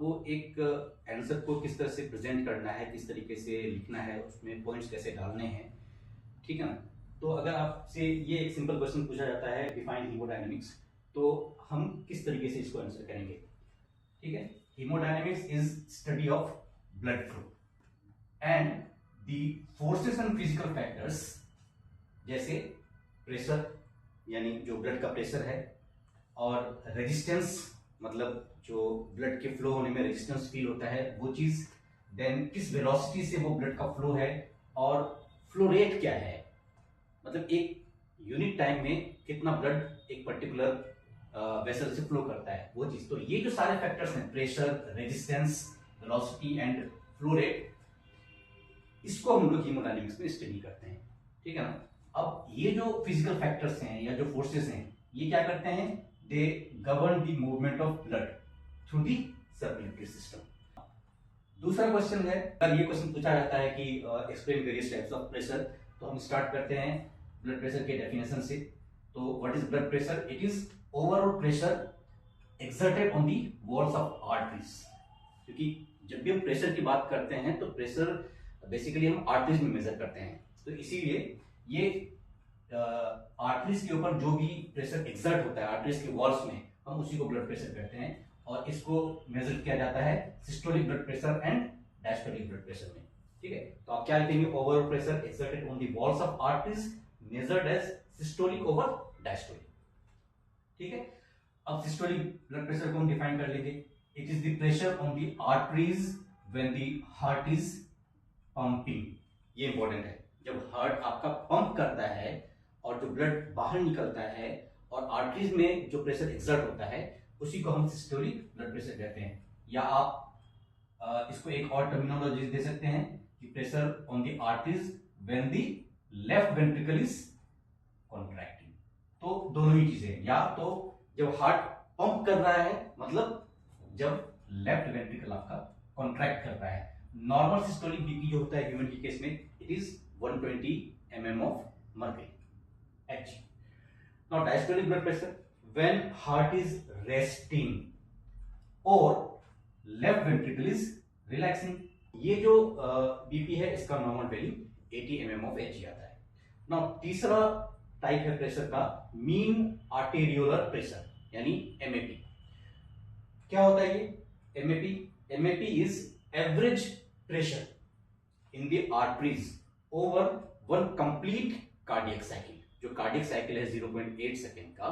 आपको एक आंसर को किस तरह से प्रेजेंट करना है, किस तरीके से लिखना है, उसमें पॉइंट्स कैसे डालने हैं, ठीक है ना। तो अगर आपसे ये एक सिंपल क्वेश्चन पूछा जाता है डिफाइन हीमोडायनेमिक्स, तो हम किस तरीके से इसको आंसर करेंगे, ठीक है। Haemodynamics is study of blood flow and the forces and physical factors, जैसे प्रेशर यानी जो ब्लड का प्रेशर है, और रेजिस्टेंस मतलब जो ब्लड के फ्लो होने में रेजिस्टेंस फील होता है वो चीज, देन किस वेलोसिटी से वो ब्लड का फ्लो है, और फ्लो रेट क्या है, मतलब एक यूनिट टाइम में कितना ब्लड एक पर्टिकुलर वेसल से फ्लो करता है वो चीज। तो ये जो सारे फैक्टर्स हैं, pressure, resistance, velocity and flow rate, इसको हम लोग हीमोडायनेमिक्स में स्टडी करते हैं, ठीक है ना। अब ये जो फिजिकल फैक्टर्स हैं या जो फोर्सेस हैं, ये क्या करते हैं, they govern the movement of blood through the circulatory system. दूसरा क्वेश्चन है, अगर ये क्वेश्चन पूछा जाता है कि explain various types of pressure, तो हम स्टार्ट करते हैं ब्लड प्रेशर के डेफिनेशन से। तो what is blood pressure? It is overall pressure exerted on the walls of arteries. क्योंकि जब भी हम प्रेशर की बात करते हैं तो प्रेशर बेसिकली हम आर्टरीज में मेजर करते हैं, तो इसीलिए ये आर्टरीज के ऊपर जो भी प्रेशर एक्सर्ट होता है आर्टरीज के वॉल्स में, हम उसी को ब्लड प्रेशर कहते हैं। और इसको मेजर किया जाता है systolic blood pressure and diastolic blood pressure में, ठीक है। तो आप क्या लिखेंगे, overall pressure exerted on the walls of arteries measured as systolic over diastolic, ठीक है। अब सिस्टोलिक ब्लड प्रेशर को हम डिफाइन कर लेंगे। It is the pressure on the arteries when the heart is pumping. ये इंपॉर्टेंट है, जब हार्ट आपका पंप करता है और जो ब्लड बाहर निकलता है और आर्टरीज में जो प्रेशर एक्सर्ट होता है, उसी को हम सिस्टोलिक ब्लड प्रेशर कहते हैं। या आप इसको एक और टर्मिनोलॉजी दे सकते हैं कि pressure on the arteries when the left ventricle is contracting. तो दोनों ही चीजें, या तो जब हार्ट पंप कर रहा है मतलब जब लेफ्ट वेंट्रिकल आपका कॉन्ट्रैक्ट कर रहा है। नॉर्मल सिस्टोलिक बीपी जो होता है ह्यूमन के केस में, it is 120 mm of mercury Hg। Now diastolic blood pressure when heart is resting और लेफ्ट वेंट्रिकल इज रिलैक्सिंग। ये जो बीपी है इसका normal value 80 mm of Hg आता है। नाउ तीसरा टाइप है प्रेशर का, मीन आर्टेरियोलर प्रेशर यानी MAP। क्या होता है ये MAP is average pressure in the arteries over one complete cardiac cycle. जो कार्डियक साइकिल है 0.8 सेकेंड का,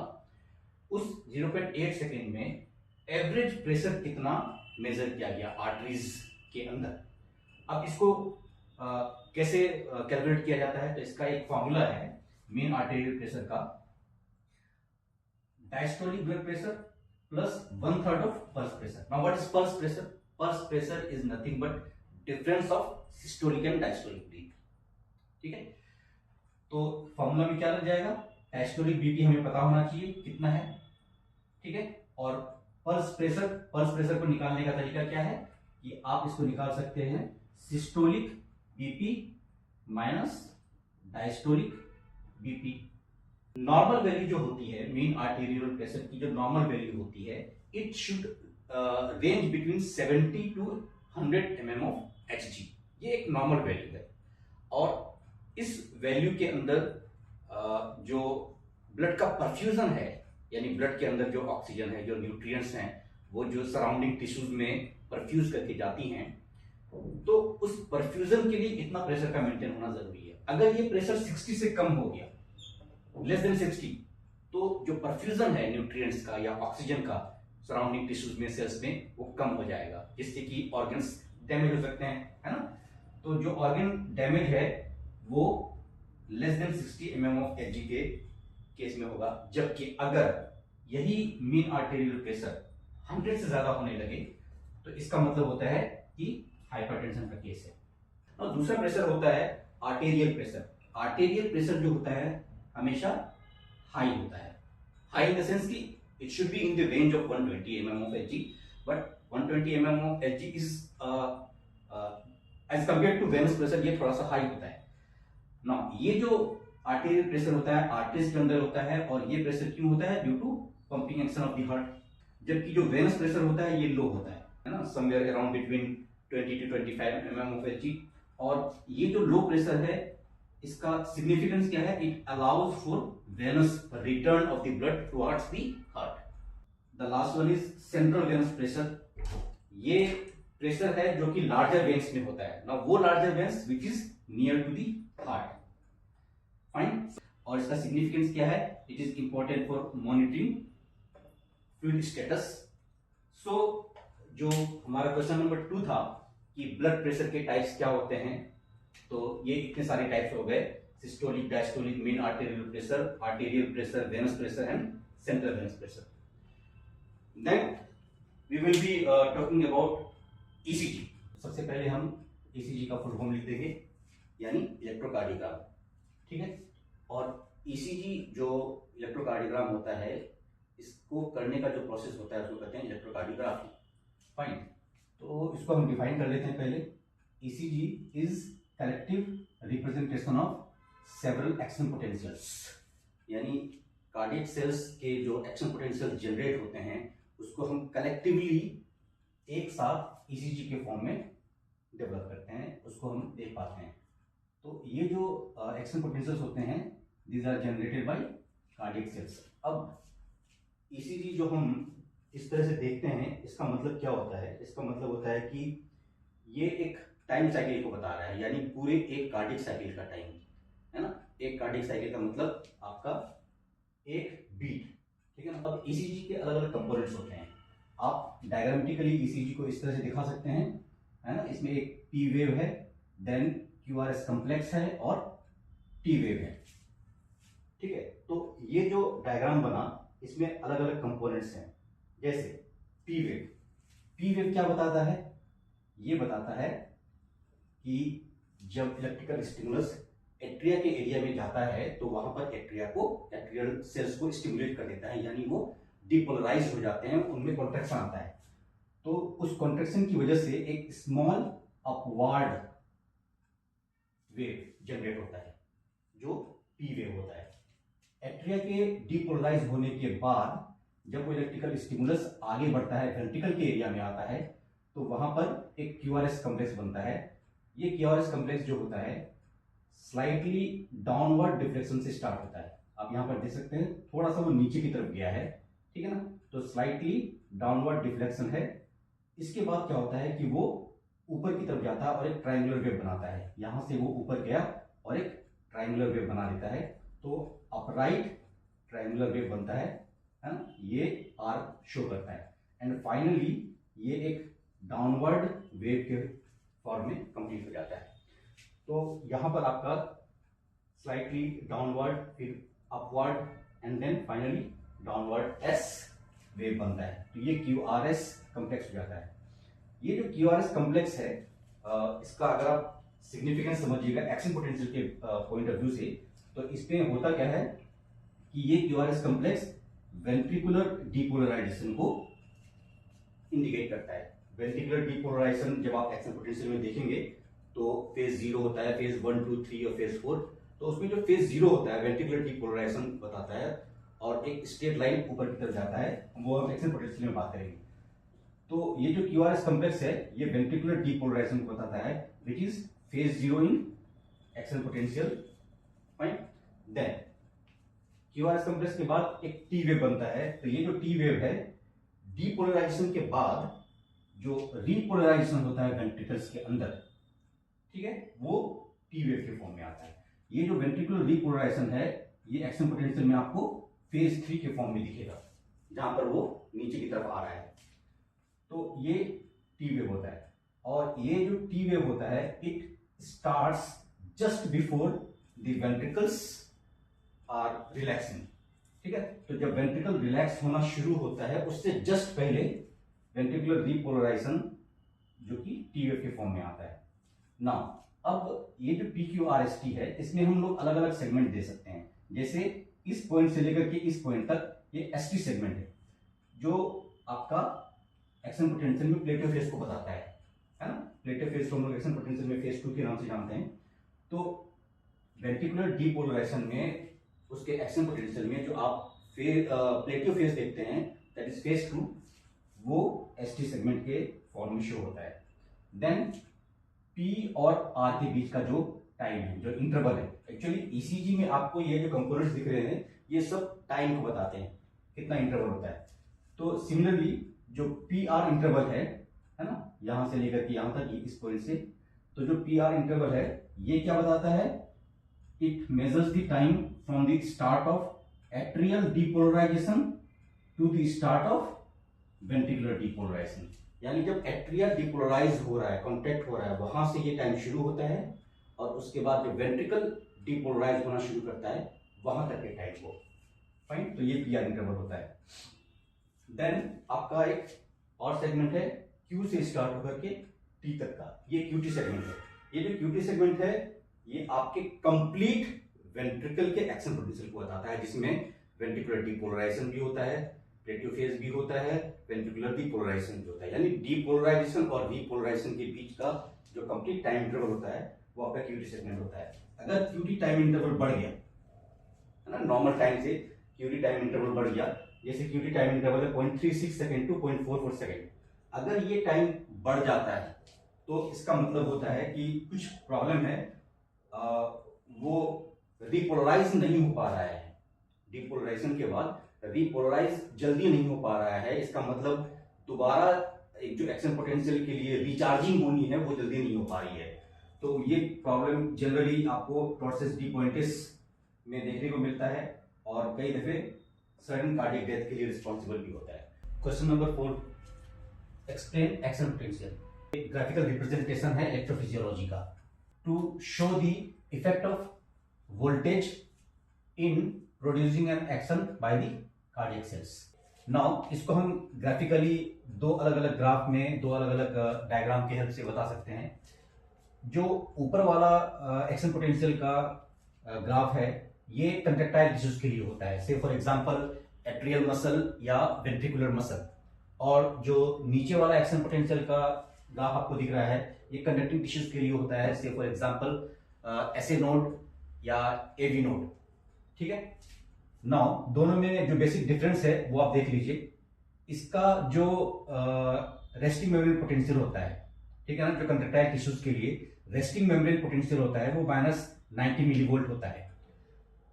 उस 0.8 सेकेंड में एवरेज प्रेशर कितना मेजर किया गया आर्टरीज के अंदर। अब इसको कैसे कैलकुलेट किया जाता है, तो इसका एक फॉर्मूला है मीन आर्टेरियल प्रेशर का, diastolic blood pressure plus 1/3 of pulse pressure. Now what is pulse pressure? Pulse pressure is nothing but difference of systolic and diastolic breath, ठीक है। तो फॉर्मूला में क्या लग जाएगा, डायस्टोलिक बीपी हमें पता होना चाहिए कितना है, ठीक है। और पल्स प्रेशर को निकालने का तरीका क्या है कि आप इसको निकाल सकते हैं systolic BP minus diastolic BP. Normal value जो होती है मीन आर्टेरियल प्रेशर की, जो नॉर्मल वैल्यू होती है, it should range between 70 to 100 mm of Hg। ये एक नॉर्मल वैल्यू है। और इस वैल्यू के अंदर जो ब्लड का परफ्यूजन है, यानी ब्लड के अंदर जो ऑक्सीजन है, जो न्यूट्रिएंट्स हैं, वो जो सराउंडिंग टिश्यूज में परफ्यूज करके जाती हैं, तो उस परफ्यूजन के लिए इतना प्रेशर का मेंटेन होना जरूरी है। अगर ये प्रेशर 60 से कम हो गया, लेस देन 60, तो जो परफ्यूजन है न्यूट्रिएंट्स का या ऑक्सीजन का सराउंडिंग टिश्यूज में, सेल्स में, वो कम हो जाएगा, जिससे कि ऑर्गन्स डैमेज हो सकते हैं, है ना। तो जो ऑर्गन डैमेज है वो less than 60 mm of Hg के केस में होगा। जबकि अगर यही मीन आर्टेरियल प्रेशर 100 से ज्यादा होने लगे तो इसका मतलब होता है कि हाइपरटेंशन का केस है। और दूसरा प्रेशर होता है आर्टेरियल प्रेशर। आर्टेरियल प्रेशर जो होता है हमेशा हाई होता है, हाई इन द सेंस कि it should be in the range of 120 mm of Hg, but 120 mm of Hg is as compared to venous pressure ये थोड़ा सा हाई होता है ना। ये जो आर्टेरियल प्रेशर होता है आर्टरीज के अंदर होता है, और ये प्रेशर क्यों होता है? Due to pumping action of the heart. जबकि जो वेनस प्रेशर होता है ये लो होता है। है ना, somewhere around between 20 to 25 mm of Hg। और ये जो लो प्रेशर है, इसका सिग्निफिकेंस क्या है? It allows for Venus return of the blood towards the heart. The last one is central venous pressure. ये प्रेशर है जो कि लार्जर वेन्स में होता है ना, वो larger veins which is near to the heart. Fine. और इसका सिग्निफिकेंस क्या है? It is important for monitoring fluid status. So जो हमारा क्वेश्चन नंबर 2 था कि ब्लड प्रेशर के टाइप्स क्या होते हैं, तो ये इतने सारे टाइप्स हो गए: systolic, diastolic, mean arterial pressure, venous pressure and central venous pressure. Then we will be talking about ECG. सबसे पहले हम ईसीजी का फुल फॉर्म लिख देंगे, यानी इलेक्ट्रोकार्डियोग्राम। ठीक है। और ईसीजी जो इलेक्ट्रोकार्डियोग्राम होता है, इसको करने का जो प्रोसेस होता है उसको कहते हैं इलेक्ट्रोकार्डियोग्राफी। फाइन। तो इसको हम डिफाइन कर लेते हैं पहले। ECG is collective representation of several action potentials, यानी कार्डियक सेल्स के जो एक्शन पोटेंशियल जनरेट होते हैं उसको हम कलेक्टिवली एक साथ ईसीजी के फॉर्म में डेवलप करते हैं, उसको हम देख पाते हैं। तो ये जो एक्शन पोटेंशियल्स होते हैं, these are generated by cardiac cells. अब ईसीजी जो हम इस तरह से देखते हैं, इसका मतलब क्या होता है? इसका मतलब होता है कि ये एक टाइम साइकिल को बता रहा है, यानी पूरे एक कार्डियक साइकिल का टाइम, है ना। एक कार्डियक साइकिल का मतलब आपका एक बीट। ठीक है ना। अब ईसीजी के अलग अलग कंपोनेंट्स होते हैं। आप डायग्रामेटिकली ईसीजी को इस तरह से दिखा सकते हैं, है ना। इसमें एक पी वेव है, देन क्यूआरएस कॉम्प्लेक्स है और टी वेव है। ठीक है। तो ये जो डायग्राम बना, इसमें अलग अलग कंपोनेंट्स हैं। जैसे पी वेव। पी वेव क्या बताता है? ये बताता है कि जब इलेक्ट्रिकल स्टिमुलस एट्रिया के एरिया में जाता है तो वहां पर एट्रियल सेल्स को स्टिमुलेट कर देता है, यानी वो डिपोलराइज हो जाते हैं, उनमें कॉन्ट्रैक्शन आता है। तो उस कॉन्ट्रैक्शन की वजह से एक स्मॉल अपवार्ड वेव जनरेट होता है, जो पी वेव होता है। एट्रिया के डिपोलराइज होने के बाद जब वो इलेक्ट्रिकल स्टिमुलस आगे बढ़ता है, वेंट्रिकल के एरिया में आता है, तो वहां पर एक क्यूआरएस कॉम्प्लेक्स बनता है। ये क्यूआरएस कॉम्प्लेक्स जो होता है स्लाइटली डाउनवर्ड डिफ्लेक्शन से स्टार्ट होता है। आप यहां पर देख सकते हैं, थोड़ा सा वो नीचे की तरफ गया है। ठीक है ना। तो स्लाइटली डाउनवर्ड डिफ्लेक्शन है। इसके बाद क्या होता है कि वो ऊपर की तरफ जाता है और एक ट्रायंगुलर वेव बनाता है। यहां से वो ऊपर गया और एक ट्रायंगुलर वेव बना देता है, तो अपराइट ट्रायंगुलर वेव बनता है ना। ये आर्क शो करता है। एंड फाइनली ये एक डाउनवर्ड वेव के फॉर्म में कंप्लीट हो जाता है। तो यहां पर आपका स्लाइटली डाउनवर्ड, फिर upward and then finally downward S wave बनता है। तो ये क्यूआरएस कॉम्प्लेक्स हो जाता है। ये जो क्यूआरएस कॉम्प्लेक्स है, इसका अगर आप सिग्निफिकेंस समझिएगा एक्शन पोटेंशियल के पॉइंट ऑफ व्यू से, तो इसमें होता क्या है कि ये क्यूआरएस कॉम्प्लेक्स वेंट्रिकुलर डिपोलराइजेशन को इंडिकेट करता है। वेंट्रिकुलर डिपोलराइजेशन जब आप एक्शन पोटेंशियल में देखेंगे तो फेज 0 होता है, फेज 1, 2, 3 और फेज 4। तो उसमें जो फेज 0 होता है वेंट्रिकुलर डिपोलराइजेशन बताता है, और एक स्ट्रेट लाइन ऊपर की तरफ जाता है, वो हम एक्शन पोटेंशियल में बात करेंगे। तो ये जो क्यूआरएस कॉम्प्लेक्स है, ये वेंट्रिकुलर डिपोलराइजेशन को बताता है, which is phase 0 in action potential. Fine. Then QRS complex के बाद एक टी वेव बनता है। तो ये जो टी वेव है, डिपोलराइजेशन के बाद जो रिपोलराइजेशन होता है वेंट्रिकल्स के अंदर, ठीक है, वो टी वेव के फॉर्म में आता है। ये जो वेंट्रिकुलर रिपोलराइजेशन है, ये एक्शन पोटेंशियल में आपको फेज 3 के फॉर्म में दिखेगा, जहां पर वो नीचे की तरफ आ रहा है। तो ये टी वेव होता है। और ये जो टी वेव होता है, it starts just before the ventricles are relaxing. ठीक है। तो जब वेंट्रिकल रिलैक्स होना शुरू होता है, उससे जस्ट पहले वेंट्रिकुलर रिपोलराइजेशन जो कि टी वेव के फॉर्म में आता है। नाउ अब ये जो PQRST है, इसमें हम लोग अलग अलग सेगमेंट दे सकते हैं। जैसे इस पॉइंट से लेकर के इस पॉइंट तक ये ST सेगमेंट है, जो आपका एक्शन पोटेंशियल में प्लेटो फेज को बताता है ना। प्लेटो फेज को हम लोग एक्शन पोटेंशियल में फेज 2 के नाम से जानते हैं। तो वेंट्रिकुलर डिपोलराइजेशन में उसके एक्शन पोटेंशियल में जो आप प्लेटो फेज देखते हैं, दैट इज फेज 2, वो ST सेगमेंट के फॉर्म में शो होता है। देन पी और आर के बीच का जो टाइम है, जो इंटरवल है, एक्चुअली ईसीजी में आपको ये जो कंपोनेंट्स दिख रहे हैं ये सब टाइम को बताते हैं, कितना इंटरवल होता है। तो सिमिलरली जो पी आर इंटरवल है ना, यहां से लेकर के यहां तक इस पॉइंट से, तो जो पी आर इंटरवल है ये क्या बताता है, it measures the time from the start of atrial depolarization to the start of ventricular depolarization. यानी जब एट्रियल डीपोलराइज हो रहा है, कॉन्टैक्ट हो रहा है, वहां से ये टाइम शुरू होता है और उसके बाद जब वेंट्रिकल डीपोलराइज होना शुरू करता है वहां तक के टाइम को। फाइन, तो ये पी आर इंटरवल होता है। देन आपका एक और सेगमेंट है क्यू से स्टार्ट होकर के टी तक का, ये क्यूटी सेगमेंट है। ये जो क्यूटी सेगमेंट है ये आपके कंप्लीट वेंट्रिकल के एक्शन पोटेंशियल को बताता है, जिसमें वेंट्रिकुलर डीपोलराइजेशन भी होता है, प्लेटियोफेज भी होता है, वेंट्रिकुलर डीपोलराइजेशन भी होता है। यानी डीपोलराइजेशन और रीपोलराइजेशन के बीच का जो कंप्लीट टाइम इंटरवल होता है वो आपका क्यूटी सेगमेंट होता है। अगर क्यूटी टाइम इंटरवल बढ़ गया है ना, नॉर्मल टाइम से क्यूटी टाइम इंटरवल बढ़ गया, जैसे क्यूटी टाइम इंटरवल है 0.36 सेकंड टू 0.44 सेकंड, अगर ये टाइम बढ़ जाता है तो इसका मतलब होता है कि कुछ प्रॉब्लम है, वो रीपोलराइज नहीं हो पा रहा है। डीपोलराइजेशन के बाद रीपोलराइज जल्दी नहीं हो पा रहा है, इसका मतलब दोबारा एक जो एक्शन पोटेंशियल के लिए रिचार्जिंग होनी है वो जल्दी नहीं हो पा रही है। तो ये प्रॉब्लम जनरली आपको टॉर्सिस डिपोइंटिस में देखने को मिलता है और कई दफे सडन कार्डियक डेथ के लिए रिस्पॉन्सिबल भी होता है। Question number 4, explain action potential. Graphical representation है इलेक्ट्रोफिजियोलॉजी का, to show the effect of voltage in producing an action by the cardiac cells. Now इसको हम ग्राफिकली दो अलग अलग ग्राफ में, दो अलग अलग डायग्राम की हेल्प से बता सकते हैं। जो ऊपर वाला एक्शन पोटेंशियल का ग्राफ है ये कंट्रैक्टाइल टिश्यूज के लिए होता है, से फॉर एग्जांपल एट्रियल मसल या वेंट्रिकुलर मसल। और जो नीचे वाला एक्शन पोटेंशियल का ग्राफ आपको दिख रहा है ये कंडक्टिंग टिश्यूज के लिए होता है, से फॉर एग्जांपल एसए नोड या एवी नोड। ठीक है, नाउ दोनों में जो बेसिक डिफरेंस है वो आप देख लीजिए। इसका जो रेस्टिंग मेम्ब्रेन पोटेंशियल होता है, ठीक है ना, जो कंट्रैक्टाइल टिश्यूज के लिए रेस्टिंग मेम्ब्रेन पोटेंशियल होता है वो -90 मिलीवोल्ट होता है।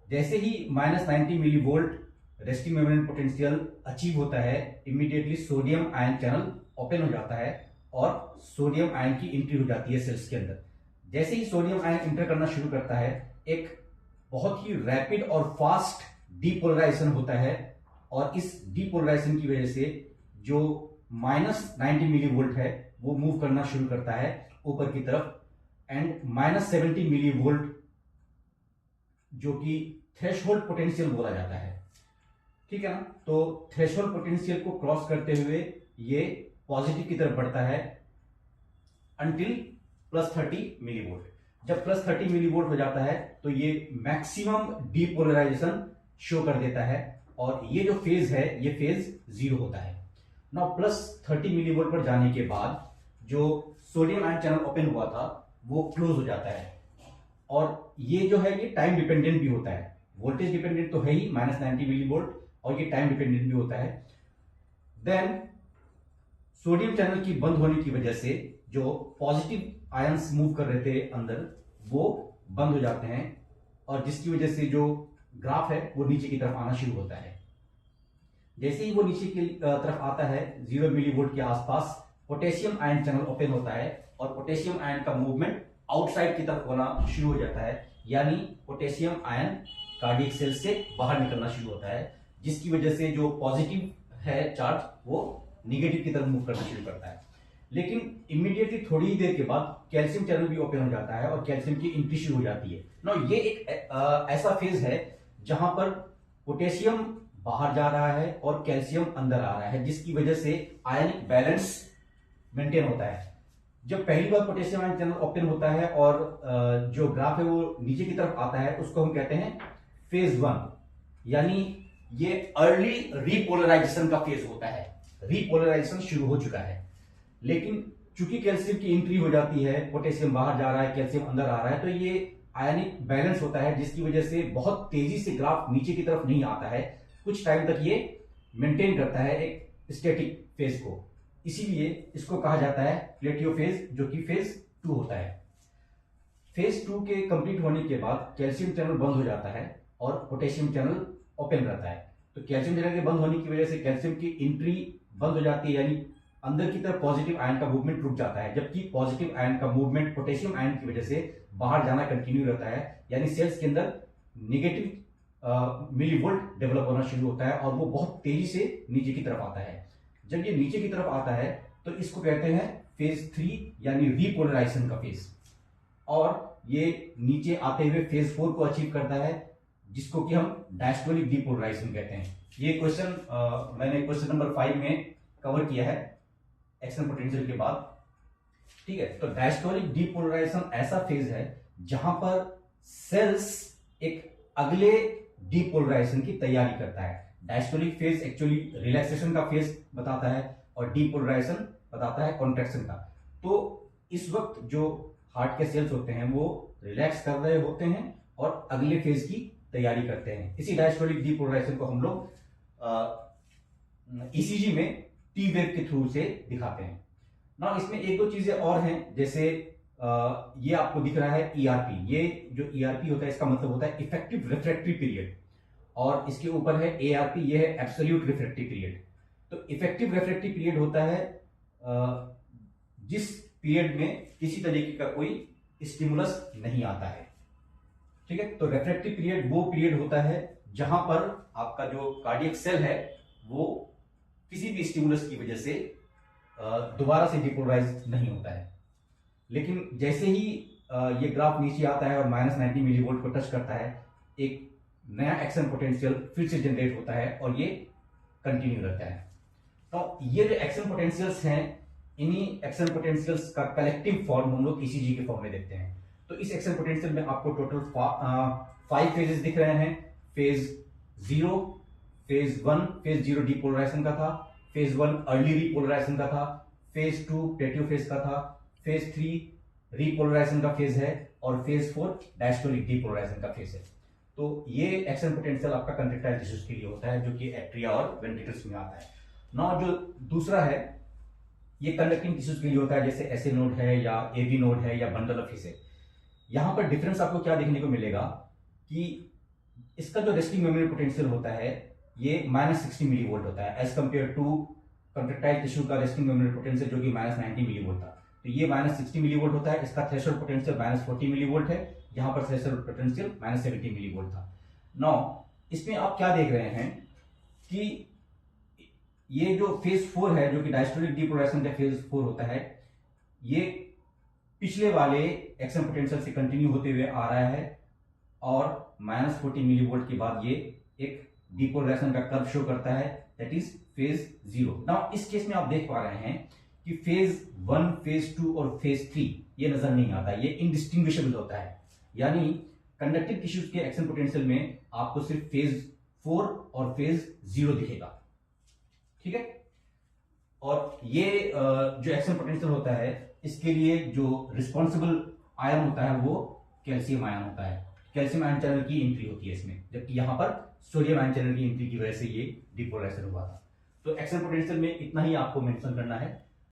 जैसे ही -90 millivolt resting membrane potential achieve होता है, immediately sodium ion channel open हो जाता है और सोडियम आयन की एंट्री हो जाती है सेल्स के अंदर। जैसे ही सोडियम आयन एंटर करना शुरू करता है एक बहुत ही रैपिड और फास्ट डीपोलराइजेशन होता है और इस डीपोलराइजेशन की वजह से जो -90 मिलीवोल्ट है वो मूव करना शुरू करता है ऊपर की तरफ, एंड -70 मिलीवोल्ट जो कि थ्रेशोल्ड पोटेंशियल बोला जाता है। ठीक है ना, तो थ्रेशोल्ड पोटेंशियल को क्रॉस करते हुए ये पॉजिटिव की तरफ बढ़ता है अंटिल +30 मिलीवोल्ट। जब +30 मिलीवोल्ट हो जाता है तो ये मैक्सिमम डीपोलराइजेशन शो कर देता है और ये जो फेज है ये फेज 0 होता है। नाउ +30 मिलीवोल्ट पर जाने के बाद जो सोडियम आयन चैनल ओपन हुआ था वो क्लोज हो जाता है और ये जो है ये टाइम डिपेंडेंट भी होता है। वोल्टेज डिपेंडेंट तो है ही -90 मिलीवोल्ट, और ये टाइम डिपेंडेंट भी होता है। देन सोडियम चैनल की बंद होने की वजह से जो पॉजिटिव आयंस मूव कर रहे थे अंदर वो बंद हो जाते हैं और जिसकी वजह से जो ग्राफ है वो नीचे की तरफ आना शुरू होता है। जैसे ही वो नीचे की तरफ आता है 0 मिलीवोल्ट के आसपास पोटेशियम आयन चैनल ओपन होता है और पोटेशियम आयन का मूवमेंट आउटसाइड की तरफ होना शुरू हो जाता है, यानी पोटेशियम आयन कार्डियक सेल से बाहर निकलना शुरू होता है, जिसकी वजह से जो पॉजिटिव है चार्ज वो निगेटिव की तरफ मूव करना शुरू करता है। लेकिन इमीडिएटली थोड़ी ही देर के बाद कैल्शियम चैनल भी ओपन हो जाता है और कैल्शियम की एंट्री शुरू हो जाती है। नो, ये एक ऐसा फेज है जहां पर पोटेशियम बाहर जा रहा है और कैल्शियम अंदर आ रहा है, जिसकी वजह से आयनिक बैलेंस मेंटेन होता है। जब पहली बार पोटेशियम आयन चैनल ओपन होता है और जो ग्राफ है वो नीचे की तरफ आता है उसको हम कहते हैं फेज 1, यानी ये अर्ली रीपोलराइजेशन का फेज होता है। रीपोलराइजेशन शुरू हो चुका है, लेकिन चूंकि कैल्शियम की एंट्री हो जाती है, पोटेशियम बाहर जा रहा है, कैल्शियम अंदर आ रहा है, तो ये आयनिक बैलेंस होता है, जिसकी वजह से बहुत तेजी से ग्राफ नीचे की तरफ नहीं आता है। कुछ टाइम तक ये मेंटेन करता है एक स्टैटिक फेज को। इसीलिए इसको कहा जाता है प्लेटियोफेज, जो कि फेज 2 होता है। फेज 2 के कंप्लीट होने के बाद कैल्शियम चैनल बंद हो जाता है और पोटेशियम चैनल ओपन रहता है। तो कैल्शियम चैनल के बंद होने की वजह से कैल्शियम की एंट्री बंद हो जाती है, यानी अंदर की तरफ पॉजिटिव आयन का मूवमेंट रुक जाता है, जबकि पॉजिटिव आयन का मूवमेंट पोटेशियम आयन की वजह से बाहर जाना कंटिन्यू रहता है। यानी सेल्स के अंदर नेगेटिव मिलीवोल्ट डेवलप होना शुरू होता है और वो बहुत तेजी से नीचे की तरफ आता है। जब ये नीचे की तरफ आता है तो इसको कहते हैं फेज 3 यानी रीपोलराइजेशन का फेज, और ये नीचे आते हुए फेज 4 को अचीव करता है, जिसको कि हम डायस्टोलिक डीपोलराइजेशन कहते हैं। ये क्वेश्चन मैंने क्वेश्चन नंबर 5 में कवर किया है एक्शन पोटेंशियल के बाद, ठीक है। तो डायस्टोलिक डीपोलराइजेशन ऐसा फेज है जहां पर सेल्स एक अगले डीपोलराइजेशन की तैयारी करता है। डायस्टोलिक फेज एक्चुअली रिलैक्सेशन का फेज बताता है और डीपोलराइजेशन बताता है कॉन्ट्रैक्शन का। तो इस वक्त जो हार्ट के सेल्स होते हैं वो रिलैक्स कर रहे होते हैं और अगले फेज की तैयारी करते हैं। इसी डायस्टोलिक डीपोलराइजेशन को हम लोग ईसीजी में टी वेव के थ्रू से दिखाते हैं ना। इसमें एक दो चीजें और हैं, जैसे ये आपको दिख रहा है ईआरपी। ये जो ईआरपी होता है इसका मतलब होता है इफेक्टिव रिफ्रैक्टरी पीरियड, और इसके ऊपर है एआरपी, ये है एब्सोल्यूट रिफ्रैक्टरी पीरियड। तो इफेक्टिव रिफ्रैक्टरी पीरियड होता है जिस पीरियड में किसी तरीके का कोई स्टिमुलस नहीं आता है, ठीक है। तो रिफ्रैक्टरी पीरियड वो पीरियड होता है जहां पर आपका जो कार्डियक सेल है वो किसी भी स्टिमुलस की वजह से दोबारा से डिपोलराइज नहीं होता है। लेकिन जैसे ही ये ग्राफ नीचे आता है और -90 मिलीवोल्ट को टच करता है, एक नया एक्शन पोटेंशियल फिर से जनरेट होता है और ये कंटिन्यू रहता है। तो ये जो एक्शन पोटेंशियल्स हैं, इन्हीं एक्शन पोटेंशियल्स का कलेक्टिव फॉर्म हम लोग ईसीजी के फॉर्म में देखते हैं। तो इस एक्शन पोटेंशियल में आपको टोटल 5 फेजेस दिख रहे हैं। फेज 0, फेज 1 फेज 0 डीपोलराइजेशन का था, फेज 1 अर्ली रीपोलराइजेशन का था, फेज 2 प्लेटियोफेज का था, फेज 3 रीपोलराइजेशन का फेज है और फेज 4 डायस्टोलिक डीपोलराइजेशन का फेज है। तो ये एक्शन पोटेंशियल आपका कंट्रैक्टाइल टिश्यूज के लिए होता है, जो कि एट्रिया और वेंट्रिकल्स में आता है ना। जो दूसरा है ये कंडक्टिंग टिश्यूज के लिए होता है, जैसे एसए नोड है या एवी नोड है या बंडल ऑफ है। यहां पर डिफरेंस आपको क्या देखने को मिलेगा कि इसका जो रेस्टिंग मेमोरी पोटेंशियल होता है ये -60 मिलीवोल्ट होता है, as compare to contractile tissue का रेस्टिंग मेमोरी पोटेंशियल जो कि -90 मिलीवोल्ट था। तो ये -60 मिलीवोल्ट होता है, इसका थ्रेशोल्ड पोटेंशियल -40 मिलीवोल्ट है, यहाँ पर थ्रेशोल्ड पोटेंशियल -70 मिलीवोल्ट था। नाउ इसमें आप क्या देख रहे हैं कि ये जो फेज 4 है, जो कि डायस्टोलिक डीपोलराइजेशन का फेज 4 होता है, ये पिछले वाले एक्शन पोटेंशियल से कंटिन्यू होते हुए आ रहा है और -40 मिलीवोल्ट के बाद ये एक डीपोलराइजेशन का कर्व शो करता है, दैट इज फेज 0। नाउ इस केस में आप देख पा रहे हैं कि फेज 1, फेज 2 और फेज 3 ये नजर नहीं आता, ये इनडिस्टिंग्विशेबल होता है। यानी कंडक्टिव टिश्यूज के एक्शन पोटेंशियल में आपको सिर्फ फेज 4 और फेज 0 दिखेगा, ठीक है। और ये जो एक्शन पोटेंशियल होता है इसके लिए जो रिस्पॉन्सिबल आयन होता है वो कैल्शियम आयन होता है। कैल्शियम आयन चैनल की एंट्री होती है इसमें, जबकि यहां पर सोडियम आयन चैनल की एंट्री की वजह से ये डिपोलराइजेशन हुआ था। तो एक्शन पोटेंशियल में इतना ही आपको मेंशन करना है।